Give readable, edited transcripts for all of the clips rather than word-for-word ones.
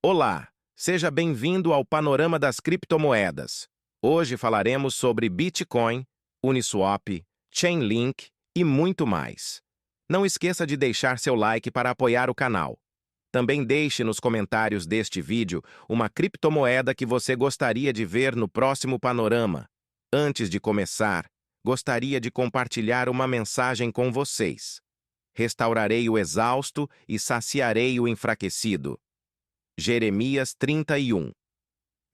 Olá, seja bem-vindo ao Panorama das Criptomoedas. Hoje falaremos sobre Bitcoin, Uniswap, Chainlink e muito mais. Não esqueça de deixar seu like para apoiar o canal. Também deixe nos comentários deste vídeo uma criptomoeda que você gostaria de ver no próximo panorama. Antes de começar, gostaria de compartilhar uma mensagem com vocês. Restaurarei o exausto e saciarei o enfraquecido. Jeremias 31,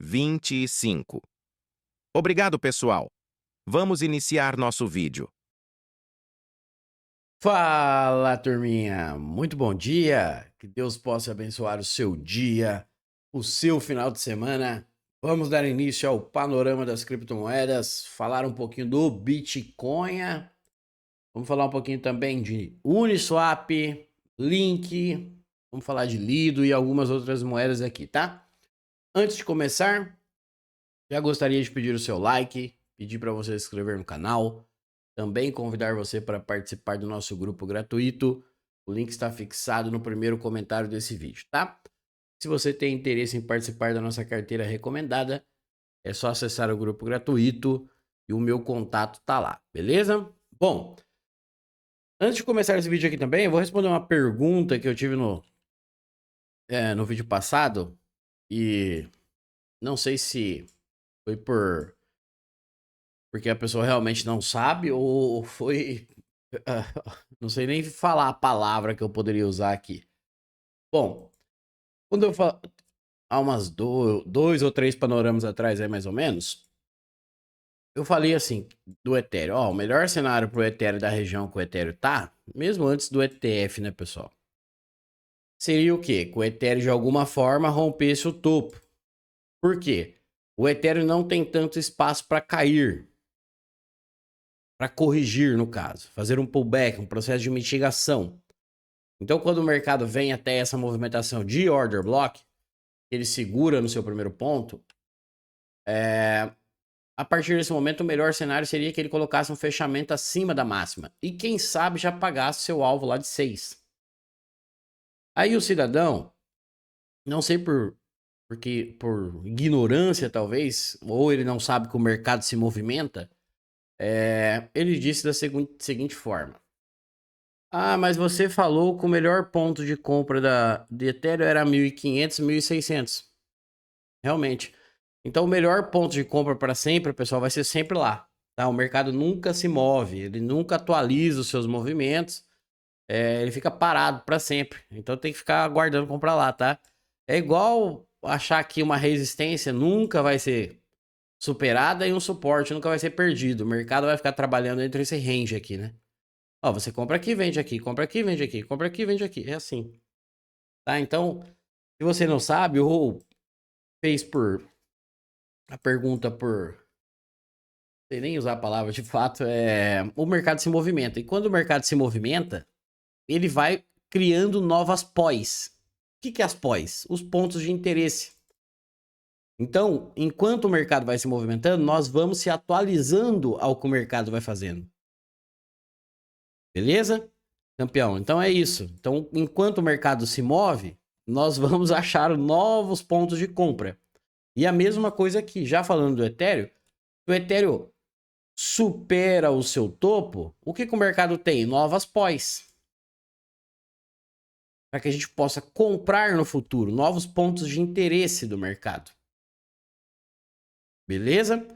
25. Obrigado, pessoal. Vamos iniciar nosso vídeo. Fala, turminha! Muito bom dia! Que Deus possa abençoar o seu dia, o seu final de semana. Vamos dar início ao panorama das criptomoedas, falar um pouquinho do Bitcoin, vamos falar um pouquinho também de Uniswap, Link, vamos falar de Lido e algumas outras moedas aqui, tá? Antes de começar, já gostaria de pedir o seu like, pedir para você se inscrever no canal, também convidar você para participar do nosso grupo gratuito. O link está fixado no primeiro comentário desse vídeo, tá? Se você tem interesse em participar da nossa carteira recomendada, é só acessar o grupo gratuito e o meu contato tá lá, beleza? Bom, antes de começar esse vídeo aqui também, eu vou responder uma pergunta que eu tive no vídeo passado e não sei se foi porque a pessoa realmente não sabe ou foi... não sei nem falar a palavra que eu poderia usar aqui. Bom, quando eu falo... Há umas dois ou três panoramas atrás aí, mais ou menos, eu falei assim, do Ethereum. Ó, o melhor cenário pro Ethereum da região que o Ethereum tá, mesmo antes do ETF, né, pessoal? Seria o quê? Que o Ethereum, de alguma forma, rompesse o topo. Por quê? O Ethereum não tem tanto espaço para cair. Para corrigir, no caso. Fazer um pullback, um processo de mitigação. Então, quando o mercado vem até essa movimentação de order block, ele segura no seu primeiro ponto, a partir desse momento, o melhor cenário seria que ele colocasse um fechamento acima da máxima. E quem sabe já pagasse seu alvo lá de 6. Aí o cidadão, não sei porque por ignorância talvez, ou ele não sabe que o mercado se movimenta, ele disse da seguinte forma. Ah, mas você falou que o melhor ponto de compra de Ethereum era 1.500, 1.600. Realmente. Então, o melhor ponto de compra para sempre, pessoal, vai ser sempre lá. Tá? O mercado nunca se move, ele nunca atualiza os seus movimentos, ele fica parado para sempre. Então, tem que ficar aguardando comprar lá, tá? É igual achar que uma resistência nunca vai ser superada e um suporte nunca vai ser perdido. O mercado vai ficar trabalhando entre esse range aqui, né? Ó, você compra aqui, vende aqui, compra aqui, vende aqui, compra aqui, vende aqui. É assim, tá? Então, se você não sabe ou fez a pergunta por... Sem nem usar a palavra de fato, o mercado se movimenta. E quando o mercado se movimenta, ele vai criando novas POIs. O que é as POIs? Os pontos de interesse. Então, enquanto o mercado vai se movimentando, nós vamos se atualizando ao que o mercado vai fazendo. Beleza? Campeão, então é isso. Então, enquanto o mercado se move, nós vamos achar novos pontos de compra. E a mesma coisa aqui, já falando do Ethereum, o Ethereum supera o seu topo, o que o mercado tem? Novas POIs. Para que a gente possa comprar no futuro, novos pontos de interesse do mercado. Beleza?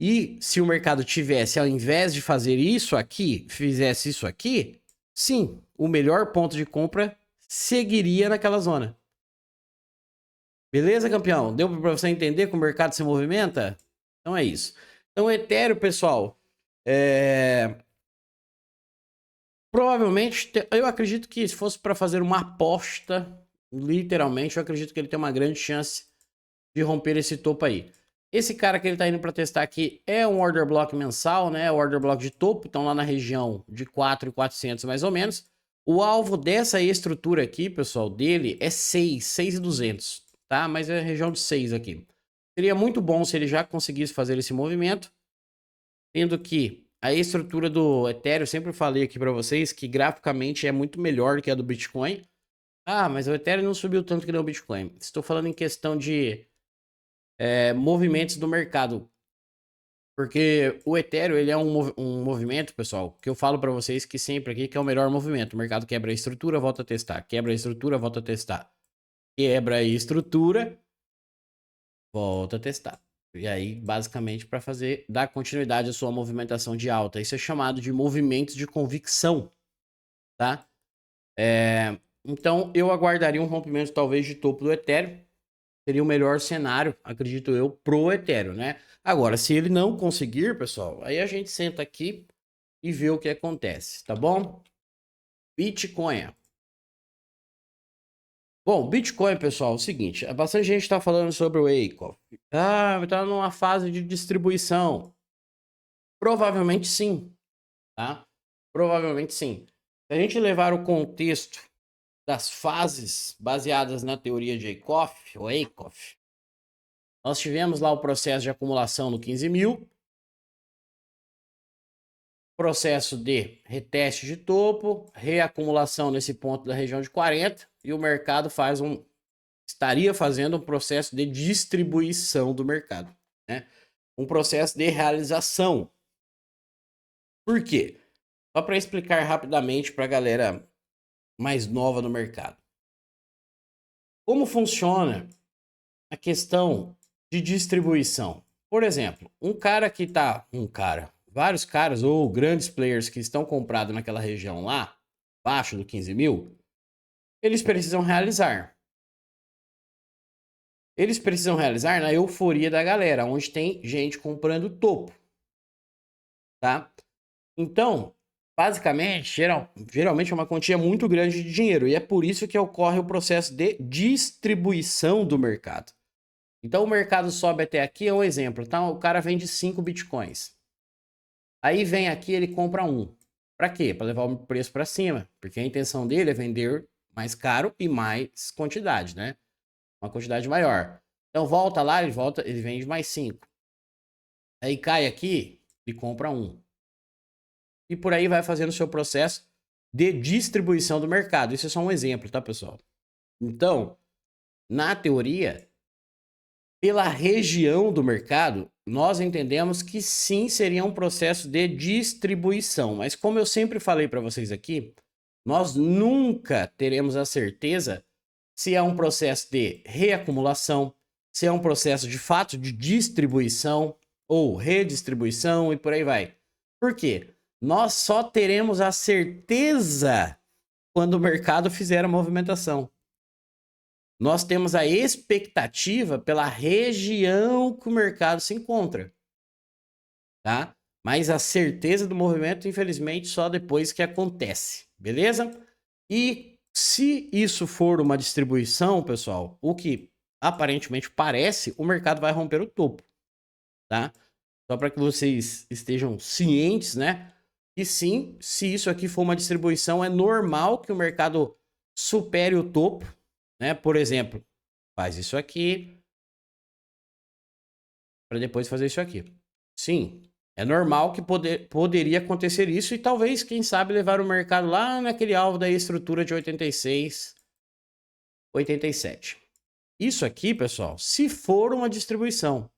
E se o mercado tivesse, ao invés de fazer isso aqui, fizesse isso aqui, sim, o melhor ponto de compra seguiria naquela zona. Beleza, campeão? Deu para você entender como o mercado se movimenta? Então é isso. Então, o Ethereum, pessoal, provavelmente, eu acredito que se fosse para fazer uma aposta, literalmente, eu acredito que ele tem uma grande chance de romper esse topo aí. Esse cara que ele tá indo para testar aqui é um order block mensal, né? O order block de topo, então lá na região de 4.400 mais ou menos. O alvo dessa estrutura aqui, pessoal, dele é 6.200, tá? Mas é a região de 6 aqui. Seria muito bom se ele já conseguisse fazer esse movimento, tendo que a estrutura do Ethereum, sempre falei aqui para vocês que graficamente é muito melhor que a do Bitcoin. Ah, mas o Ethereum não subiu tanto que nem o Bitcoin. Estou falando em questão de movimentos do mercado. Porque o Ethereum, ele é um movimento, pessoal, que eu falo para vocês que sempre aqui que é o melhor movimento. O mercado quebra a estrutura, volta a testar. Quebra a estrutura, volta a testar. Quebra a estrutura, volta a testar. E aí, basicamente, para fazer, dar continuidade à sua movimentação de alta. Isso é chamado de movimentos de convicção, tá? Então, eu aguardaria um rompimento, talvez, de topo do Ethereum. Seria o melhor cenário, acredito eu, pro Ethereum, né? Agora, se ele não conseguir, pessoal, aí a gente senta aqui e vê o que acontece, tá bom? Bitcoin. Bom, Bitcoin, pessoal, é o seguinte, bastante gente está falando sobre o Acoff. Ah, está numa fase de distribuição. Provavelmente sim, tá? Provavelmente sim. Se a gente levar o contexto das fases baseadas na teoria de Acoff, ou Acoff, nós tivemos lá o processo de acumulação no 15.000, processo de reteste de topo, reacumulação nesse ponto da região de 40, e o mercado estaria fazendo um processo de distribuição do mercado, né? Um processo de realização. Por quê? Só para explicar rapidamente para a galera mais nova no mercado. Como funciona a questão de distribuição? Por exemplo, vários caras ou grandes players que estão comprados naquela região lá, abaixo do 15.000, eles precisam realizar. Eles precisam realizar na euforia da galera, onde tem gente comprando topo, tá? Então, basicamente, geralmente é uma quantia muito grande de dinheiro, e é por isso que ocorre o processo de distribuição do mercado. Então, o mercado sobe até aqui, é um exemplo, tá? O cara vende 5 bitcoins. Aí vem aqui, ele compra um. Para quê? Para levar o preço para cima, porque a intenção dele é vender mais caro e mais quantidade, né? Uma quantidade maior. Então volta lá, ele vende mais 5. Aí cai aqui e compra um. E por aí vai fazendo o seu processo de distribuição do mercado. Isso é só um exemplo, tá, pessoal? Então, na teoria, pela região do mercado, nós entendemos que sim seria um processo de distribuição. Mas como eu sempre falei para vocês aqui, nós nunca teremos a certeza se é um processo de reacumulação, se é um processo de fato de distribuição ou redistribuição e por aí vai. Por quê? Nós só teremos a certeza quando o mercado fizer a movimentação. Nós temos a expectativa pela região que o mercado se encontra, tá? Mas a certeza do movimento, infelizmente, só depois que acontece, beleza? E se isso for uma distribuição, pessoal, o que aparentemente parece, o mercado vai romper o topo, tá? Só para que vocês estejam cientes, né? E sim, se isso aqui for uma distribuição, é normal que o mercado supere o topo, né? Por exemplo, faz isso aqui para depois fazer isso aqui. Sim, é normal que poderia acontecer isso e talvez, quem sabe, levar o mercado lá naquele alvo da estrutura de 86, 87. Isso aqui, pessoal, se for uma distribuição.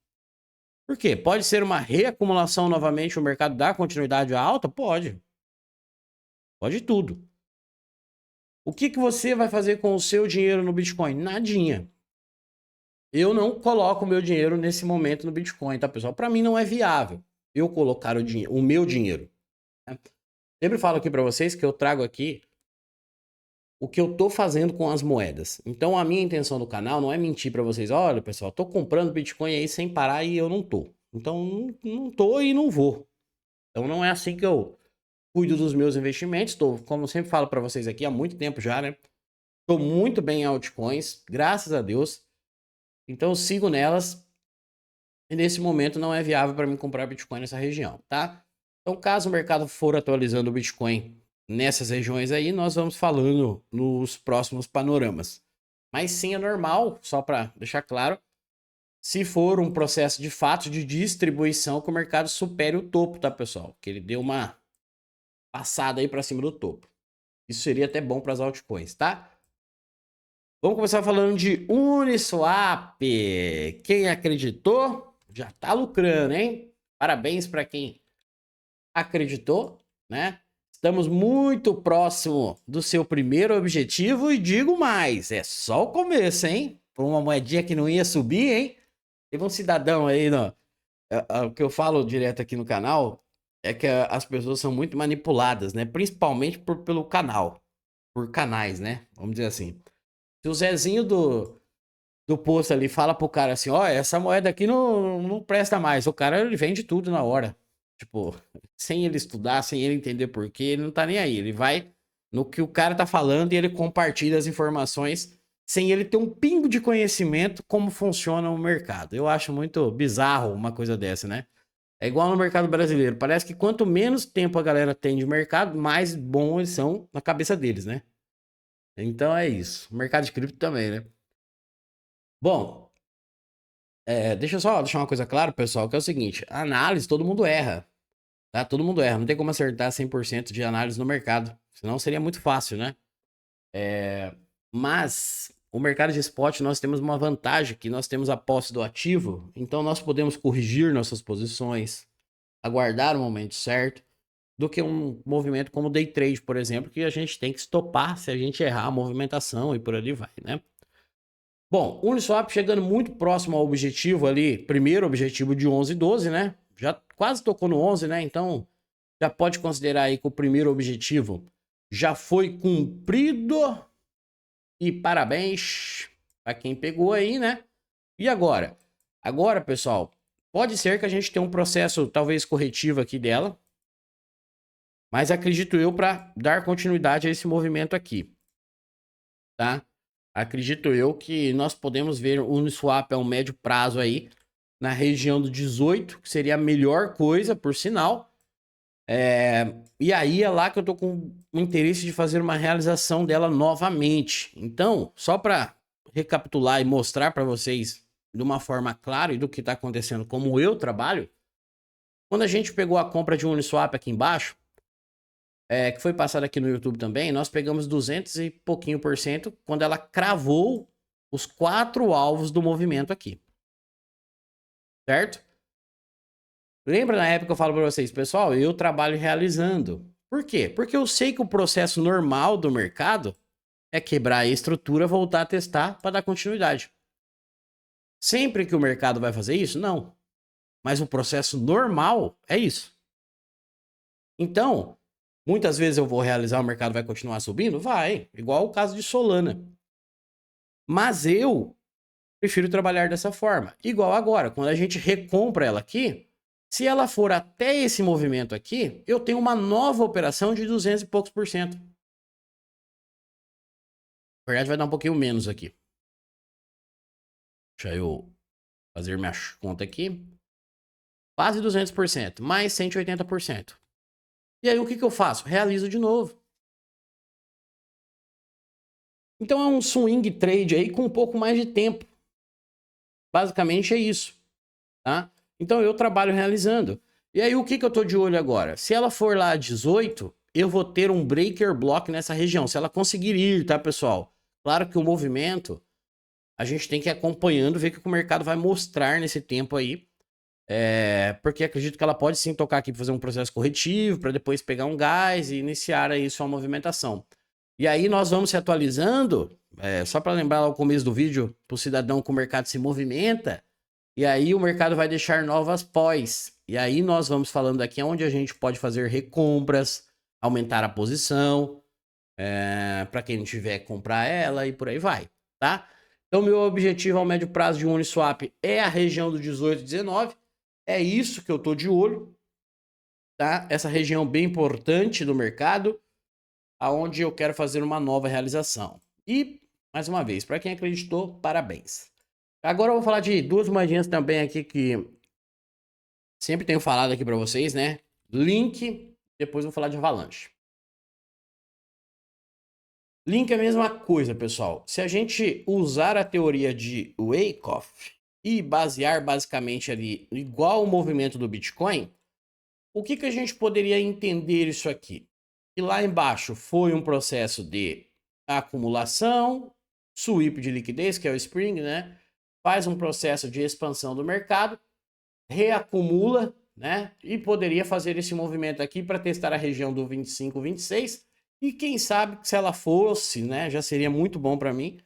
Por quê? Pode ser uma reacumulação novamente, o mercado dá continuidade à alta? Pode. Pode tudo. O que você vai fazer com o seu dinheiro no Bitcoin? Nadinha. Eu não coloco o meu dinheiro nesse momento no Bitcoin, tá, pessoal? Para mim não é viável eu colocar o meu dinheiro. Né? Sempre falo aqui para vocês que eu trago aqui o que eu tô fazendo com as moedas. Então a minha intenção do canal não é mentir para vocês, olha, pessoal, tô comprando Bitcoin aí sem parar e eu não tô. Então não tô e não vou. Então não é assim que eu cuido dos meus investimentos. Tô, como eu sempre falo para vocês aqui há muito tempo já, né? Tô muito bem em altcoins, graças a Deus. Então eu sigo nelas. E nesse momento não é viável para mim comprar Bitcoin nessa região, tá? Então, caso o mercado for atualizando o Bitcoin nessas regiões aí, nós vamos falando nos próximos panoramas. Mas sim, é normal, só para deixar claro, se for um processo de fato de distribuição que o mercado supere o topo, tá, pessoal? Que ele deu uma passada aí para cima do topo. Isso seria até bom para as altcoins, tá? Vamos começar falando de Uniswap. Quem acreditou já tá lucrando, hein? Parabéns para quem acreditou, né? Estamos muito próximo do seu primeiro objetivo e digo mais, é só o começo, hein? Por uma moedinha que não ia subir, hein? Teve um cidadão aí, o que eu falo direto aqui no canal é que as pessoas são muito manipuladas, né? Principalmente pelo canal, por canais, né? Vamos dizer assim. Se o Zezinho do posto ali fala pro cara assim, ó, essa moeda aqui não presta mais. O cara, ele vende tudo na hora. Tipo, sem ele estudar, sem ele entender por quê, ele não tá nem aí. Ele vai no que o cara tá falando e ele compartilha as informações sem ele ter um pingo de conhecimento como funciona o mercado. Eu acho muito bizarro uma coisa dessa, né? É igual no mercado brasileiro. Parece que quanto menos tempo a galera tem de mercado, mais bom eles são na cabeça deles, né? Então é isso. O mercado de cripto também, né? Bom, deixa eu só deixar uma coisa clara, pessoal, que é o seguinte, a análise todo mundo erra, tá? Todo mundo erra, não tem como acertar 100% de análise no mercado, senão seria muito fácil, né? Mas o mercado de spot nós temos uma vantagem, que nós temos a posse do ativo, então nós podemos corrigir nossas posições, aguardar o momento certo, do que um movimento como o day trade, por exemplo, que a gente tem que estopar se a gente errar a movimentação e por ali vai, né? Bom, o Uniswap chegando muito próximo ao objetivo ali, primeiro objetivo de 11,12, né? Já quase tocou no 11, né? Então, já pode considerar aí que o primeiro objetivo já foi cumprido. E parabéns para quem pegou aí, né? E agora? Agora, pessoal, pode ser que a gente tenha um processo talvez corretivo aqui dela, mas acredito eu para dar continuidade a esse movimento aqui, tá? Acredito eu que nós podemos ver o Uniswap a um médio prazo aí, na região do 18, que seria a melhor coisa, por sinal. E aí é lá que eu tô com o interesse de fazer uma realização dela novamente. Então, só para recapitular e mostrar para vocês de uma forma clara e do que está acontecendo, como eu trabalho, quando a gente pegou a compra de um Uniswap aqui embaixo, que foi passado aqui no YouTube também, nós pegamos 200 e pouquinho por cento quando ela cravou os 4 alvos do movimento aqui. Certo? Lembra na época que eu falo para vocês, pessoal, eu trabalho realizando. Por quê? Porque eu sei que o processo normal do mercado é quebrar a estrutura, voltar a testar para dar continuidade. Sempre que o mercado vai fazer isso? Não. Mas o processo normal é isso. Então, muitas vezes eu vou realizar, o mercado vai continuar subindo? Vai, igual o caso de Solana. Mas eu prefiro trabalhar dessa forma. Igual agora, quando a gente recompra ela aqui, se ela for até esse movimento aqui, eu tenho uma nova operação de 200 e poucos por cento. Na verdade, vai dar um pouquinho menos aqui. Deixa eu fazer minha conta aqui. Quase 200%, mais 180%. E aí, o que eu faço? Realizo de novo. Então, é um swing trade aí com um pouco mais de tempo. Basicamente é isso, tá? Então, eu trabalho realizando. E aí, o que eu tô de olho agora? Se ela for lá a 18, eu vou ter um breaker block nessa região. Se ela conseguir ir, tá, pessoal? Claro que o movimento, a gente tem que ir acompanhando, ver o que o mercado vai mostrar nesse tempo aí. Porque acredito que ela pode sim tocar aqui para fazer um processo corretivo, para depois pegar um gás e iniciar aí sua movimentação. E aí nós vamos se atualizando, só para lembrar lá o começo do vídeo, para o cidadão que o mercado se movimenta, e aí o mercado vai deixar novas pós. E aí nós vamos falando aqui onde a gente pode fazer recompras, aumentar a posição, para quem não tiver comprar ela e por aí vai, tá? Então meu objetivo ao médio prazo de um Uniswap é a região do 18, 19. É isso que eu tô de olho, tá? Essa região bem importante do mercado, aonde eu quero fazer uma nova realização. E, mais uma vez, para quem acreditou, parabéns. Agora eu vou falar de duas moedinhas também aqui que sempre tenho falado aqui para vocês, né? Link, depois eu vou falar de Avalanche. Link é a mesma coisa, pessoal. Se a gente usar a teoria de Wyckoff e basear basicamente ali igual o movimento do Bitcoin, o que a gente poderia entender isso aqui? Que lá embaixo foi um processo de acumulação, sweep de liquidez, que é o Spring, né? Faz um processo de expansão do mercado, reacumula, né? E poderia fazer esse movimento aqui para testar a região do 25, 26. E quem sabe se ela fosse, né? Já seria muito bom para mim.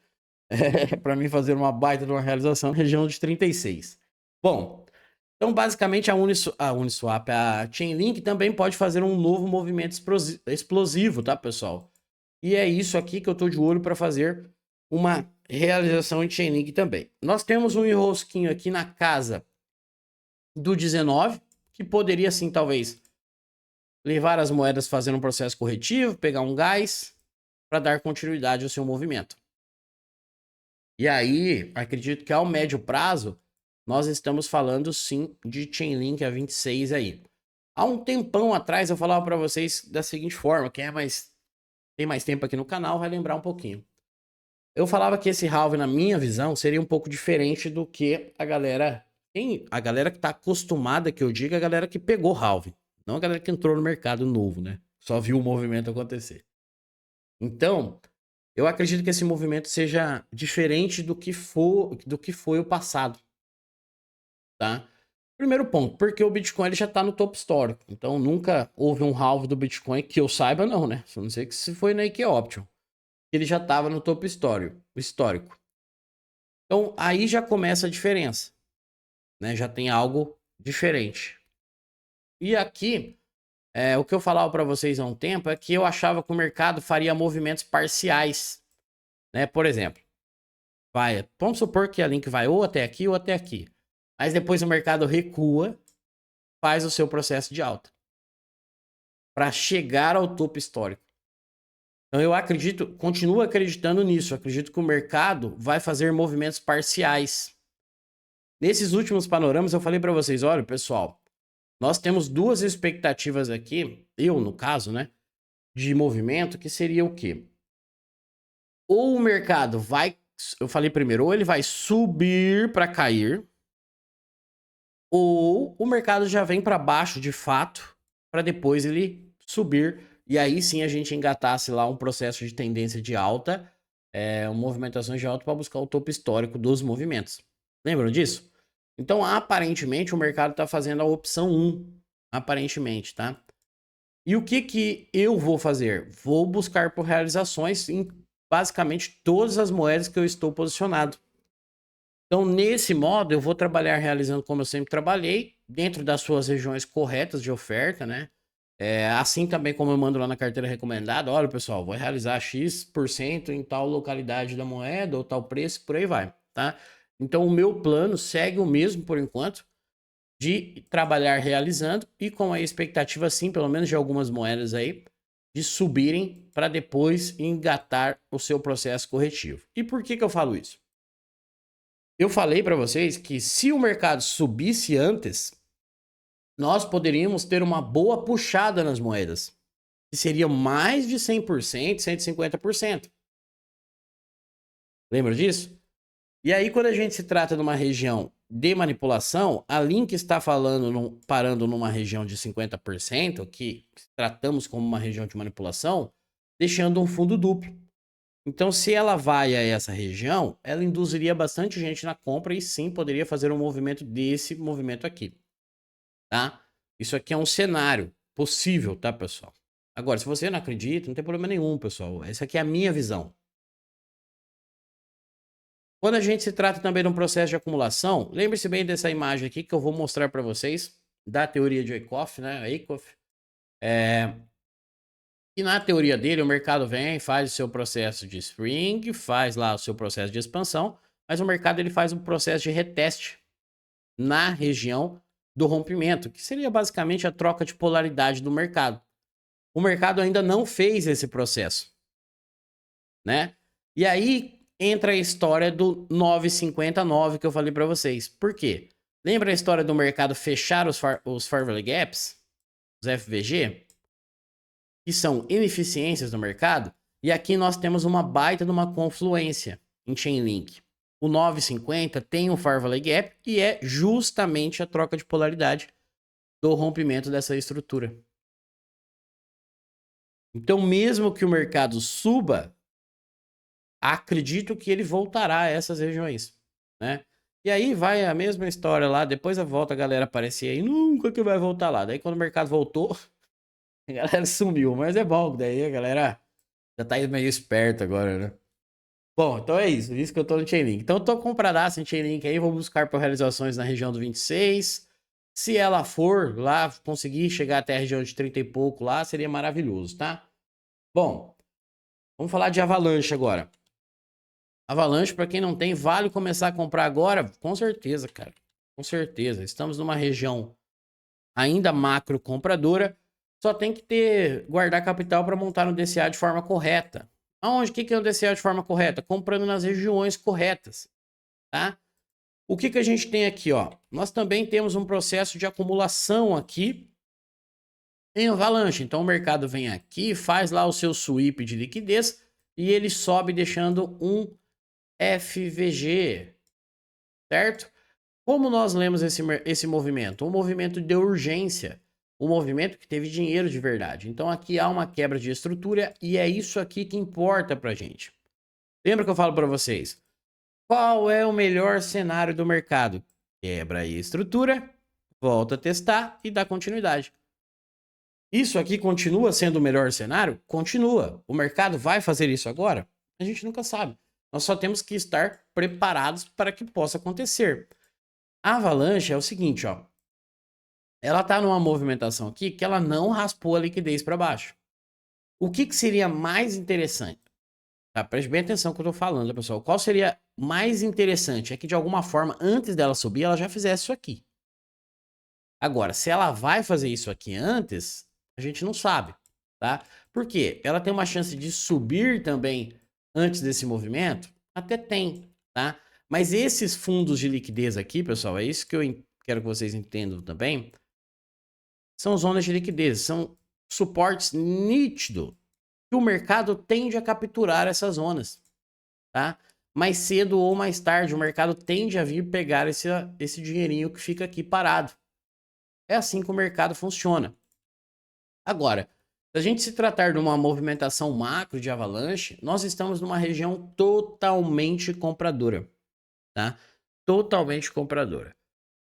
Para mim fazer uma baita de uma realização na região de 36. Bom, então basicamente a Uniswap, a Chainlink também pode fazer um novo movimento explosivo, tá, pessoal? E é isso aqui que eu tô de olho para fazer uma realização em Chainlink também. Nós temos um enrosquinho aqui na casa do 19, que poderia sim, talvez, levar as moedas fazendo um processo corretivo, pegar um gás para dar continuidade ao seu movimento. E aí, acredito que ao médio prazo, nós estamos falando sim de Chainlink a 26 aí. Há um tempão atrás eu falava para vocês da seguinte forma, quem tem mais tempo aqui no canal vai lembrar um pouquinho. Eu falava que esse halving, na minha visão, seria um pouco diferente do que a galera que tá acostumada, que eu digo, a galera que pegou halving, não a galera que entrou no mercado novo, né? Só viu o movimento acontecer. Então, eu acredito que esse movimento seja diferente do que foi o passado, tá? Primeiro ponto, porque o Bitcoin ele já tá no topo histórico. Então, nunca houve um halving do Bitcoin que eu saiba não, né? Só não sei que se foi na IK Option. Ele já tava no topo histórico. Então, aí já começa a diferença, né? Já tem algo diferente. E aqui, o que eu falava para vocês há um tempo é que eu achava que o mercado faria movimentos parciais, né? Por exemplo, vamos supor que a Link vai ou até aqui ou até aqui. Mas depois o mercado recua, faz o seu processo de alta para chegar ao topo histórico. Então eu continuo acreditando nisso. Acredito que o mercado vai fazer movimentos parciais. Nesses últimos panoramas eu falei para vocês, olha, pessoal, nós temos duas expectativas aqui, eu no caso, né, de movimento, que seria o quê? Ou o mercado vai, eu falei primeiro, ou ele vai subir para cair, ou o mercado já vem para baixo de fato, para depois ele subir, e aí sim a gente engatasse lá um processo de tendência de alta, movimentações de alta para buscar o topo histórico dos movimentos. Lembram disso? Então, aparentemente, o mercado está fazendo a opção 1, aparentemente, tá? E o que eu vou fazer? Vou buscar por realizações em basicamente todas as moedas que eu estou posicionado. Então, nesse modo, eu vou trabalhar realizando como eu sempre trabalhei, dentro das suas regiões corretas de oferta, né? Assim também como eu mando lá na carteira recomendada, olha, pessoal, vou realizar X% em tal localidade da moeda ou tal preço, por aí vai, tá? Então, o meu plano segue o mesmo por enquanto, de trabalhar realizando e com a expectativa, sim, pelo menos de algumas moedas aí, de subirem para depois engatar o seu processo corretivo. E por que eu falo isso? Eu falei para vocês que se o mercado subisse antes, nós poderíamos ter uma boa puxada nas moedas, que seria mais de 100%, 150%. Lembra disso? E aí, quando a gente se trata de uma região de manipulação, a Link está parando numa região de 50%, que tratamos como uma região de manipulação, deixando um fundo duplo. Então, se ela vai a essa região, ela induziria bastante gente na compra e sim poderia fazer um movimento desse movimento aqui, tá? Isso aqui é um cenário possível, tá, pessoal? Agora, se você não acredita, não tem problema nenhum, pessoal. Essa aqui é a minha visão. Quando a gente se trata também de um processo de acumulação, lembre-se bem dessa imagem aqui que eu vou mostrar para vocês, da teoria de Eickhoff, né? Eickhoff. E na teoria dele, o mercado vem, faz o seu processo de spring, faz lá o seu processo de expansão, mas o mercado ele faz um processo de reteste na região do rompimento, que seria basicamente a troca de polaridade do mercado. O mercado ainda não fez esse processo, né? E aí entra a história do 9,59 que eu falei para vocês. Por quê? Lembra a história do mercado fechar os Fair Value Gaps, os FVG? Que são ineficiências do mercado, e aqui nós temos uma baita de uma confluência em Chainlink. O 9,50 tem um Fair Value Gap e é justamente a troca de polaridade do rompimento dessa estrutura. Então, mesmo que o mercado suba, acredito que ele voltará a essas regiões, né? E aí vai a mesma história lá, depois volta a galera aparecer aí, nunca que vai voltar lá. Daí quando o mercado voltou, a galera sumiu, mas é bom, daí a galera já tá meio esperta agora, né? Bom, então é isso que eu tô no Chainlink. Então eu tô compradaço em Chainlink aí, vou buscar por realizações na região do 26. Se ela for lá, conseguir chegar até a região de 30 e pouco lá, seria maravilhoso, tá? Bom, vamos falar de Avalanche agora. Avalanche, para quem não tem, vale começar a comprar agora? Com certeza, cara. Com certeza. Estamos numa região ainda macro compradora, só tem que guardar capital para montar no DCA de forma correta. Aonde? O que é o DCA de forma correta? Comprando nas regiões corretas, tá? O que a gente tem aqui, ó? Nós também temos um processo de acumulação aqui em Avalanche. Então o mercado vem aqui, faz lá o seu sweep de liquidez e ele sobe deixando um FVG, certo? Como nós lemos esse movimento? Um movimento de urgência, um movimento que teve dinheiro de verdade. Então aqui há uma quebra de estrutura e é isso aqui que importa pra gente. Lembra que eu falo para vocês? Qual é o melhor cenário do mercado? Quebra aí a estrutura, volta a testar e dá continuidade. Isso aqui continua sendo o melhor cenário? Continua. O mercado vai fazer isso agora? A gente nunca sabe. Nós só temos que estar preparados para que possa acontecer. A Avalanche é o seguinte, ó. Ela tá numa movimentação aqui que ela não raspou a liquidez para baixo. O que seria mais interessante? Tá, preste bem atenção no que eu tô falando, pessoal. Qual seria mais interessante? É que de alguma forma, antes dela subir, ela já fizesse isso aqui. Agora, se ela vai fazer isso aqui antes, a gente não sabe, tá? Por quê? Ela tem uma chance de subir também antes desse movimento? Até tem, tá? Mas esses fundos de liquidez aqui, pessoal, é isso que eu quero que vocês entendam também. São zonas de liquidez, são suportes nítidos que o mercado tende a capturar essas zonas, tá? Mais cedo ou mais tarde, o mercado tende a vir pegar esse dinheirinho que fica aqui parado. É assim que o mercado funciona. Agora, se a gente se tratar de uma movimentação macro de avalanche, nós estamos numa região totalmente compradora, tá? Totalmente compradora.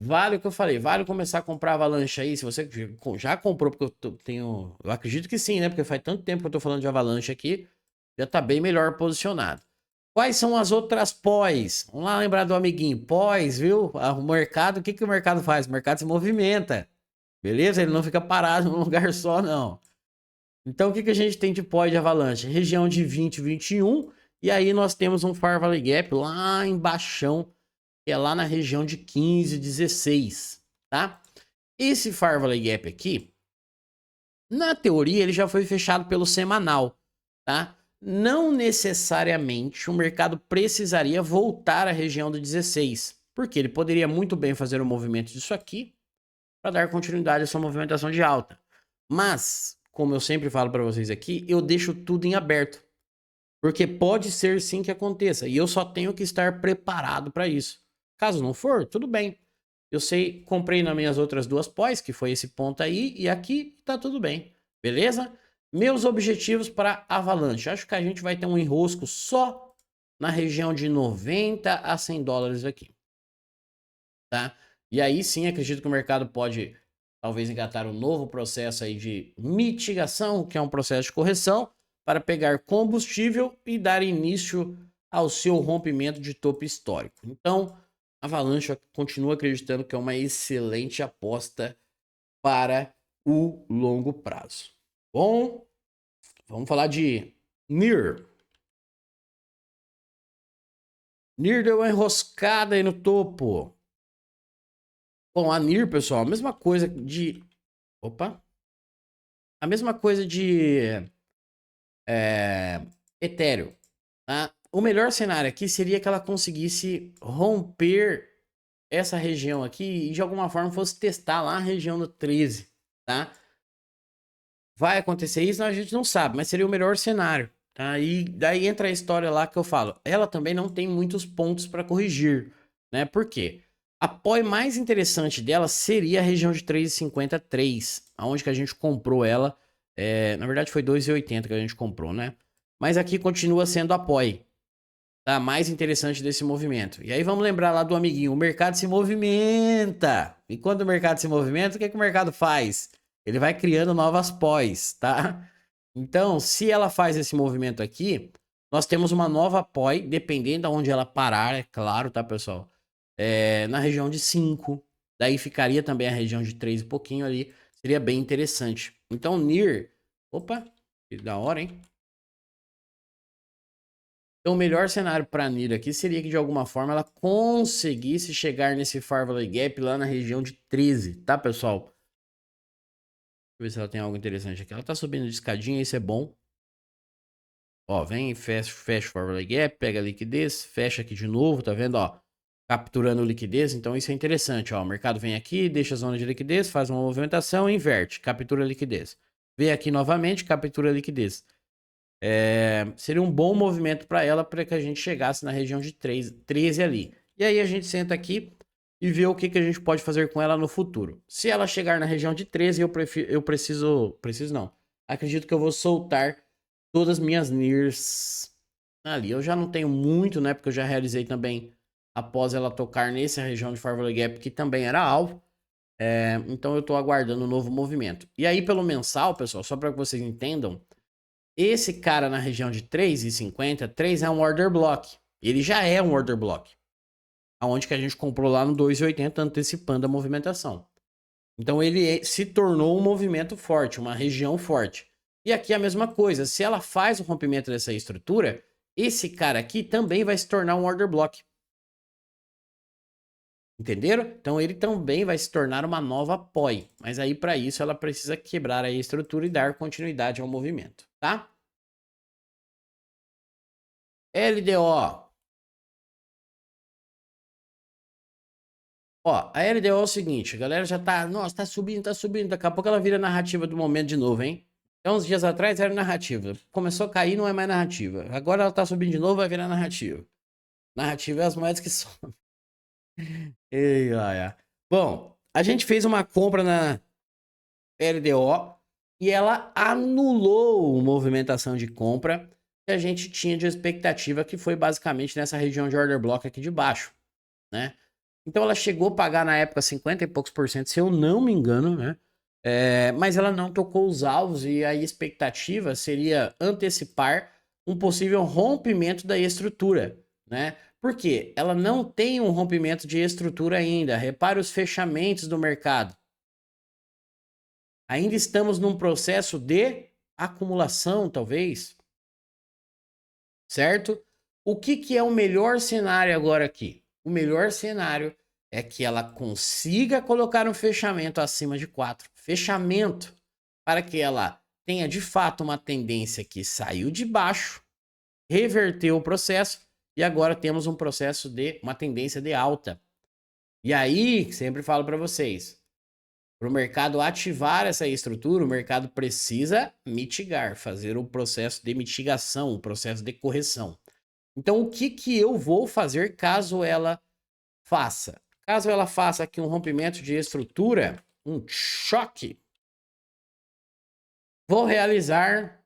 Vale o que eu falei, vale começar a comprar avalanche aí, se você já comprou, porque eu acredito que sim, né? Porque faz tanto tempo que eu tô falando de avalanche aqui, já tá bem melhor posicionado. Quais são as outras pós? Vamos lá lembrar do amiguinho, pós, viu? O mercado, o que o mercado faz? O mercado se movimenta, beleza? Ele não fica parado num lugar só, não. Então, o que a gente tem de pós de avalanche? Região de 20, 21, e aí nós temos um Fair Valley Gap lá embaixo, que é lá na região de 15, 16, tá? Esse Fair Valley Gap aqui, na teoria, ele já foi fechado pelo semanal, tá? Não necessariamente o mercado precisaria voltar à região do 16, porque ele poderia muito bem fazer um movimento disso aqui para dar continuidade à sua movimentação de alta. Mas, como eu sempre falo para vocês aqui, eu deixo tudo em aberto, porque pode ser sim que aconteça, e eu só tenho que estar preparado para isso. Caso não for, tudo bem. Eu sei, comprei nas minhas outras duas pós, que foi esse ponto aí e aqui, tá tudo bem. Beleza? Meus objetivos para Avalanche. Acho que a gente vai ter um enrosco só na região de 90 a 100 dólares aqui. Tá? E aí sim, acredito que o mercado pode talvez engatar um novo processo aí de mitigação, que é um processo de correção, para pegar combustível e dar início ao seu rompimento de topo histórico. Então, Avalanche continua acreditando que é uma excelente aposta para o longo prazo. Bom, vamos falar de NIR. NIR deu uma enroscada aí no topo. Bom, a NIR, pessoal, a mesma coisa de... Opa! A mesma coisa de Ethereum, tá? O melhor cenário aqui seria que ela conseguisse romper essa região aqui e de alguma forma fosse testar lá a região do 13, tá? Vai acontecer isso? A gente não sabe, mas seria o melhor cenário, tá? E daí entra a história lá que eu falo. Ela também não tem muitos pontos para corrigir, né? Por quê? A POI mais interessante dela seria a região de 3,53, aonde que a gente comprou ela. Na verdade foi 2,80 que a gente comprou, né? Mas aqui continua sendo a POI. tá? Mais interessante desse movimento. E aí vamos lembrar lá do amiguinho, o mercado se movimenta. E quando o mercado se movimenta, o que, que o mercado faz? Ele vai criando novas pós, tá? Então, se ela faz esse movimento aqui, nós temos uma nova pós, dependendo de onde ela parar, é claro, tá, pessoal? Na região de 5. Daí ficaria também a região de 3 e pouquinho ali. Seria bem interessante. Então, NIR... Opa, que da hora, hein? Então, o melhor cenário para NIR aqui seria que, de alguma forma, ela conseguisse chegar nesse Farvalley Gap lá na região de 13, tá, pessoal? Deixa eu ver se ela tem algo interessante aqui. Ela tá subindo de escadinha, isso é bom. Ó, vem, fecha o Farvalley Gap, pega a liquidez, fecha aqui de novo, tá vendo, ó? Capturando liquidez, então isso é interessante, ó. O mercado vem aqui, deixa a zona de liquidez, faz uma movimentação, inverte, captura a liquidez. Vem aqui novamente, captura a liquidez. Seria um bom movimento para ela para que a gente chegasse na região de 13 ali. E aí a gente senta aqui e vê o que, que a gente pode fazer com ela no futuro. Se ela chegar na região de 13, eu preciso não. Acredito que eu vou soltar todas as minhas NIRs ali. Eu já não tenho muito, né? Porque eu já realizei também após ela tocar nessa região de Farvalley Gap, que também era alvo. Então eu tô aguardando um novo movimento. E aí, pelo mensal, pessoal, só para que vocês entendam, esse cara na região de 3,50, 3 é um order block. Ele já é um order block. Aonde que a gente comprou lá no 2,80, antecipando a movimentação. Então ele se tornou um movimento forte, uma região forte. E aqui a mesma coisa, se ela faz o rompimento dessa estrutura, esse cara aqui também vai se tornar um order block. Entenderam? Então ele também vai se tornar uma nova POI. Mas aí para isso ela precisa quebrar a estrutura e dar continuidade ao movimento, tá? LDO. Ó, a LDO é o seguinte, a galera já tá, nossa, tá subindo, daqui a pouco ela vira narrativa do momento de novo, hein? Então, uns dias atrás era narrativa, começou a cair, não é mais narrativa. Agora ela tá subindo de novo, vai virar narrativa. Narrativa é as moedas que sobem. Ei, olha. Bom, a gente fez uma compra na LDO e ela anulou a movimentação de compra que a gente tinha de expectativa, que foi basicamente nessa região de order block aqui de baixo, né? Então ela chegou a pagar na época 50 e poucos por cento, se eu não me engano, né? Mas ela não tocou os alvos e a expectativa seria antecipar um possível rompimento da estrutura, né? Por quê? Ela não tem um rompimento de estrutura ainda. Repare os fechamentos do mercado. Ainda estamos num processo de acumulação, talvez. Certo? O que é o melhor cenário agora aqui? O melhor cenário é que ela consiga colocar um fechamento acima de 4. Fechamento para que ela tenha de fato uma tendência que saiu de baixo, reverteu o processo e agora temos um processo de uma tendência de alta. E aí, sempre falo para vocês, para o mercado ativar essa estrutura, o mercado precisa mitigar, fazer o processo de mitigação, o processo de correção. Então, o que eu vou fazer caso ela faça? Caso ela faça aqui um rompimento de estrutura, um choque, vou realizar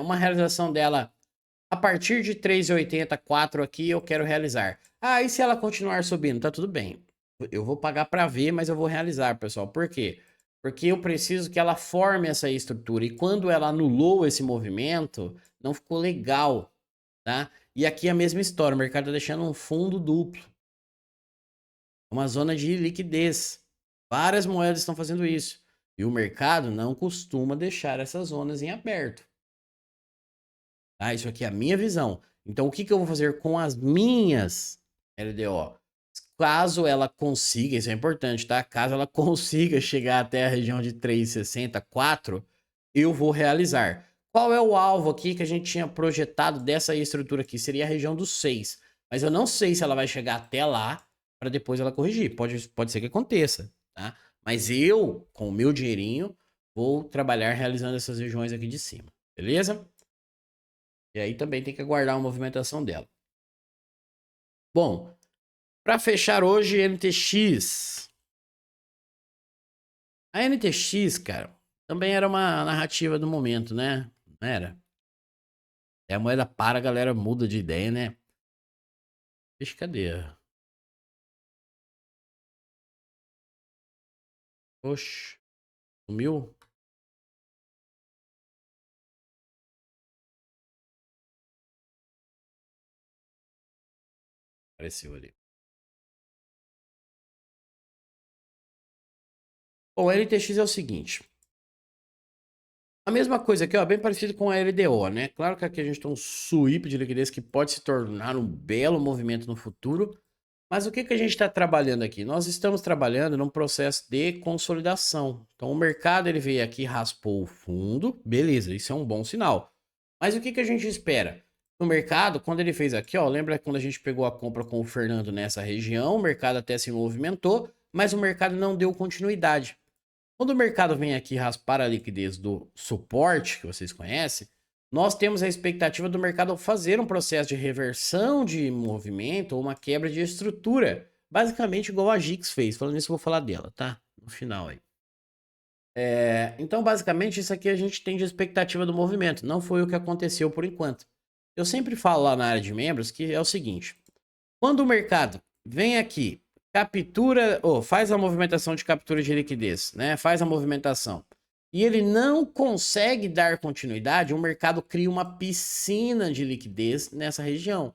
uma realização dela a partir de 3,80, 4 aqui eu quero realizar. Ah, e se ela continuar subindo? Tá tudo bem. Eu vou pagar para ver, mas eu vou realizar, pessoal. Por quê? Porque eu preciso que ela forme essa estrutura. E quando ela anulou esse movimento, não ficou legal, tá? E aqui a mesma história, o mercado tá deixando um fundo duplo. Uma zona de liquidez. Várias moedas estão fazendo isso. E o mercado não costuma deixar essas zonas em aberto. Tá? Isso aqui é a minha visão. Então, o que eu vou fazer com as minhas LDO? Caso ela consiga, isso é importante, tá? Caso ela consiga chegar até a região de 3,60, 4, eu vou realizar. Qual é o alvo aqui que a gente tinha projetado dessa estrutura aqui? Seria a região dos 6. Mas eu não sei se ela vai chegar até lá para depois ela corrigir. Pode ser que aconteça, tá? Mas eu, com o meu dinheirinho, vou trabalhar realizando essas regiões aqui de cima. Beleza? E aí também tem que aguardar a movimentação dela. Bom, para fechar hoje, NTX. A NTX, cara, também era uma narrativa do momento, né? Não era? A moeda para, a galera muda de ideia, né? Ixi, cadê? Oxe, sumiu? Apareceu ali. Bom, a LTX é o seguinte. A mesma coisa aqui, ó, bem parecido com a LDO, né? Claro que aqui a gente tem um sweep de liquidez que pode se tornar um belo movimento no futuro. Mas o que que a gente está trabalhando aqui? Nós estamos trabalhando num processo de consolidação. Então o mercado ele veio aqui, raspou o fundo, beleza, isso é um bom sinal. Mas o que que a gente espera? No mercado, quando ele fez aqui, ó, lembra quando a gente pegou a compra com o Fernando nessa região, o mercado até se movimentou, mas o mercado não deu continuidade. Quando o mercado vem aqui raspar a liquidez do suporte, que vocês conhecem, nós temos a expectativa do mercado fazer um processo de reversão de movimento ou uma quebra de estrutura, basicamente igual a Gix fez. Falando nisso, eu vou falar dela, tá? No final aí. Então, basicamente, isso aqui a gente tem de expectativa do movimento. Não foi o que aconteceu por enquanto. Eu sempre falo lá na área de membros que é o seguinte: quando o mercado vem aqui, captura, ou faz a movimentação de captura de liquidez, né? Faz a movimentação. E ele não consegue dar continuidade, o mercado cria uma piscina de liquidez nessa região.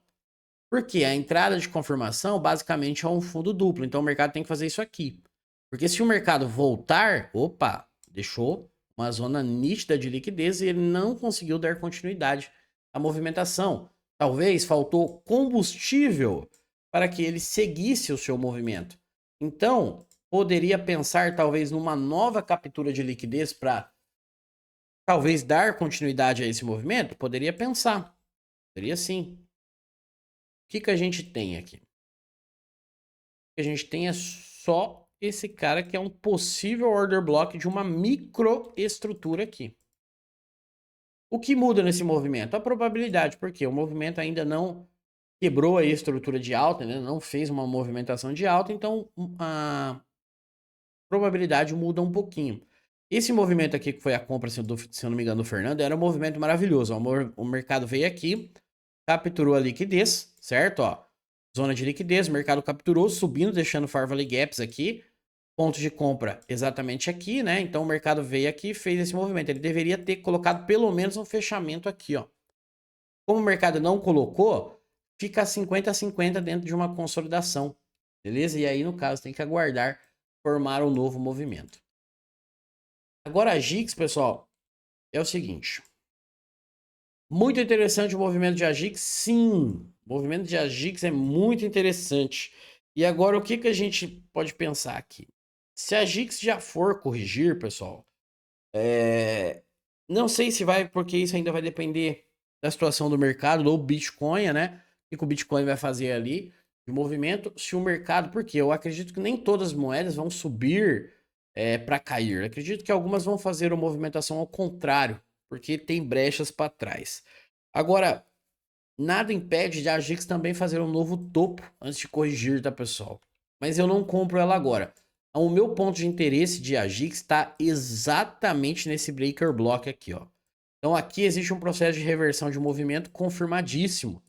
Porque a entrada de confirmação basicamente é um fundo duplo. Então o mercado tem que fazer isso aqui. Porque se o mercado voltar, opa, deixou uma zona nítida de liquidez e ele não conseguiu dar continuidade à movimentação. Talvez faltou combustível para que ele seguisse o seu movimento. Então, poderia pensar talvez numa nova captura de liquidez para talvez dar continuidade a esse movimento? Poderia pensar. Poderia sim. O que que a gente tem aqui? O que a gente tem é só esse cara que é um possível order block de uma microestrutura aqui. O que muda nesse movimento? A probabilidade, porque o movimento ainda não quebrou a estrutura de alta, né? Não fez uma movimentação de alta, então a probabilidade muda um pouquinho. Esse movimento aqui, que foi a compra, se eu não me engano, do Fernando, era um movimento maravilhoso. O mercado veio aqui, capturou a liquidez, certo? Ó, zona de liquidez, o mercado capturou, subindo, deixando Fair Value Gaps aqui. Ponto de compra exatamente aqui, né? Então o mercado veio aqui e fez esse movimento. Ele deveria ter colocado pelo menos um fechamento aqui, ó. Como o mercado não colocou, fica 50-50 dentro de uma consolidação, beleza? E aí, no caso, tem que aguardar formar um novo movimento. Agora a Gix, pessoal, é o seguinte. Muito interessante o movimento de Agix, sim. O movimento de Agix é muito interessante. E agora o que que a gente pode pensar aqui? Se a Agix já for corrigir, pessoal, não sei se vai, porque isso ainda vai depender da situação do mercado, do Bitcoin, né? O que o Bitcoin vai fazer ali de movimento, se o mercado, porque eu acredito que nem todas as moedas vão subir para cair. Eu acredito que algumas vão fazer uma movimentação ao contrário, porque tem brechas para trás. Agora, nada impede de a Agix também fazer um novo topo antes de corrigir, tá, pessoal? Mas eu não compro ela agora. O meu ponto de interesse de Agix está exatamente nesse breaker block aqui, ó. Então aqui existe um processo de reversão de movimento confirmadíssimo.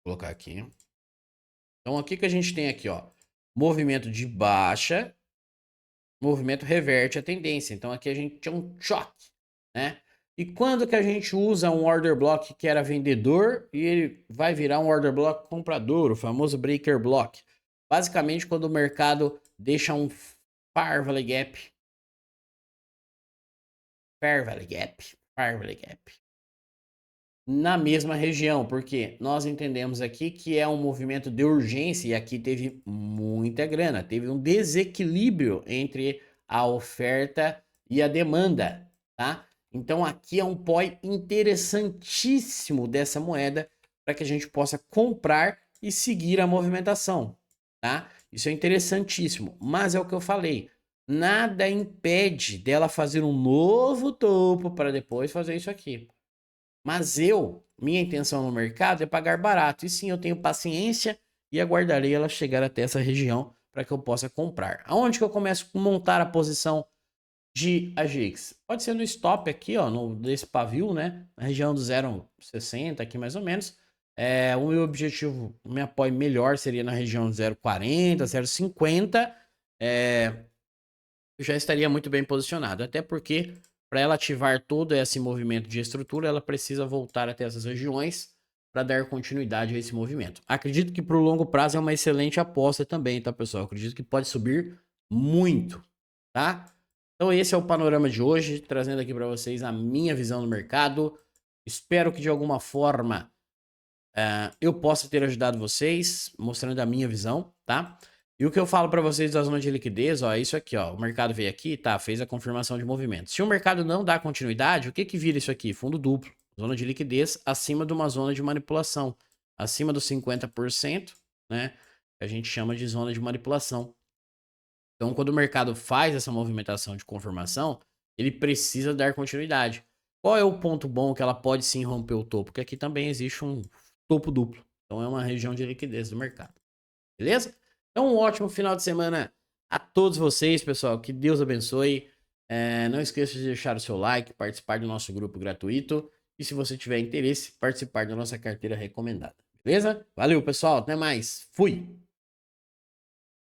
Vou colocar aqui. Então aqui que a gente tem aqui, ó, movimento de baixa, movimento reverte a tendência. Então aqui a gente tem um choque, né? E quando que a gente usa um order block que era vendedor e ele vai virar um order block comprador, o famoso breaker block? Basicamente quando o mercado deixa um Fair Value Gap, na mesma região, porque nós entendemos aqui que é um movimento de urgência e aqui teve muita grana, teve um desequilíbrio entre a oferta e a demanda, tá? Então aqui é um POI interessantíssimo dessa moeda para que a gente possa comprar e seguir a movimentação, tá? Isso é interessantíssimo, mas é o que eu falei, nada impede dela fazer um novo topo para depois fazer isso aqui. Mas minha intenção no mercado é pagar barato. E sim, eu tenho paciência e aguardarei ela chegar até essa região para que eu possa comprar. Aonde que eu começo a montar a posição de AGX? Pode ser no stop aqui, ó, nesse pavio, né? Na região do 0,60 aqui mais ou menos. O meu objetivo, o meu apoio melhor seria na região 0,40, 0,50. Eu já estaria muito bem posicionado. Até porque, para ela ativar todo esse movimento de estrutura, ela precisa voltar até essas regiões para dar continuidade a esse movimento. Acredito que para o longo prazo é uma excelente aposta também, tá, pessoal? Acredito que pode subir muito, tá? Então esse é o panorama de hoje, trazendo aqui para vocês a minha visão do mercado. Espero que de alguma forma eu possa ter ajudado vocês, mostrando a minha visão, tá? E o que eu falo para vocês da zona de liquidez, ó, é isso aqui, ó. O mercado veio aqui, tá? Fez a confirmação de movimento. Se o mercado não dá continuidade, o que que vira isso aqui? Fundo duplo. Zona de liquidez acima de uma zona de manipulação. Acima dos 50%, né? Que a gente chama de zona de manipulação. Então, quando o mercado faz essa movimentação de confirmação, ele precisa dar continuidade. Qual é o ponto bom que ela pode sim romper o topo? Porque aqui também existe um topo duplo. Então, é uma região de liquidez do mercado. Beleza? Então, um ótimo final de semana a todos vocês, pessoal. Que Deus abençoe. Não esqueça de deixar o seu like, participar do nosso grupo gratuito. E se você tiver interesse, participar da nossa carteira recomendada. Beleza? Valeu, pessoal. Até mais. Fui!